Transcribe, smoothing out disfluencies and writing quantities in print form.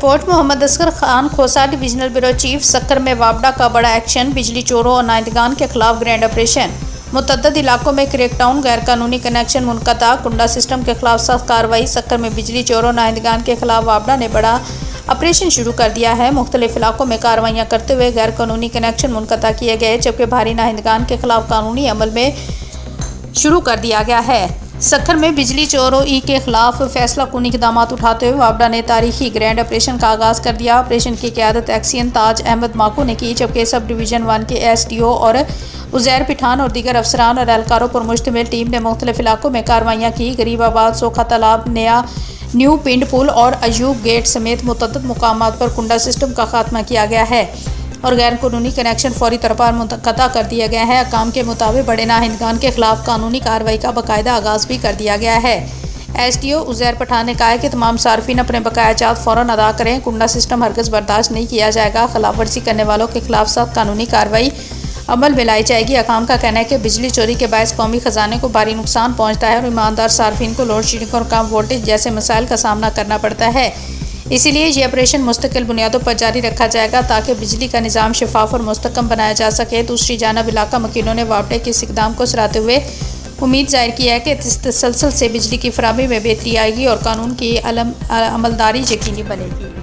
Report Mohammad Asghar Khan खोसा, divisional bureau chief. सक्कर में वापडा का बड़ा एक्शन, बिजली चोरों और नाइंदगान के खिलाफ ग्रैंड ऑपरेशन। मुतअद्दिद इलाकों में क्रैकडाउन, गैर कानूनी कनेक्शन मुनक़ता, कुंडा सिस्टम के खिलाफ सख्त कार्रवाई। सक्कर में बिजली चोरों नाइंदगान के खिलाफ वापडा ने बड़ा ऑपरेशन शुरू कर दिया है। मुख्तलिफ इलाकों में कार्रवाइयाँ करते हुए गैर कानूनी कनेक्शन मुनक़ता किए गए, जबकि भारी नाइंदगान के खिलाफ कानूनी अमल में शुरू कर दिया गया है। सक्कर में बिजली चोरों के खिलाफ फैसला कुन इक़दाम उठाते हुए वापडा ने तारीखी ग्रैंड ऑपरेशन का आगाज़ कर दिया। ऑपरेशन की क़यादत एक्सियन ताज अहमद माकू ने की, जबकि सब डिवीज़न 1 के SDO और उज़ैर पिठान और दीगर अफसरान और एहलकारों पर मुश्तमिल टीम ने मुख्तलिफ इलाकों में कार्रवाइयाँ की। गरीबाबाद, सोखा तालाब, नया न्यू पिंड पुल और अयूब गेट समेत मुतअद्दिद मुकामात पर कुंडा सिस्टम का खात्मा किया गया है और गैर कानूनी कनेक्शन फौरी तौर पर मुनक़ता कर दिया गया है। अहकाम के मुताबिक बड़े नाहिंदगान के खिलाफ कानूनी कार्रवाई का बाकायदा आगाज़ भी कर दिया गया है। SDO उज़ैर पठान ने कहा है कि तमाम सार्फिन अपने बकाया जात फ़ौरन अदा करें। कुंडा सिस्टम हरगिज़ बर्दाश्त नहीं किया जाएगा। खिलाफ वर्जी करने वालों के खिलाफ सख्त कानूनी कार्रवाई अमल में लाई जाएगी। अहकाम का कहना है कि बिजली चोरी के बायस कौमी ख़जाने को भारी नुकसान पहुँचता है और ईमानदार सार्फिन को लोड शेडिंग और कम वोल्टेज जैसे मसाइल का सामना करना पड़ता है। इसीलिए ये ऑपरेशन मुस्तकिल बुनियादों पर जारी रखा जाएगा ताकि बिजली का निज़ाम शफाफ और मुस्तकम बनाया जा सके। दूसरी जानब इलाका मकीनों ने वापडे के इस इक़दाम को सराहते हुए उम्मीद ज़ाहिर की है कि इस तसलसल से बिजली की फराहमी में बेहतरी आएगी और कानून की अमलदारी यकीनी बनेगी।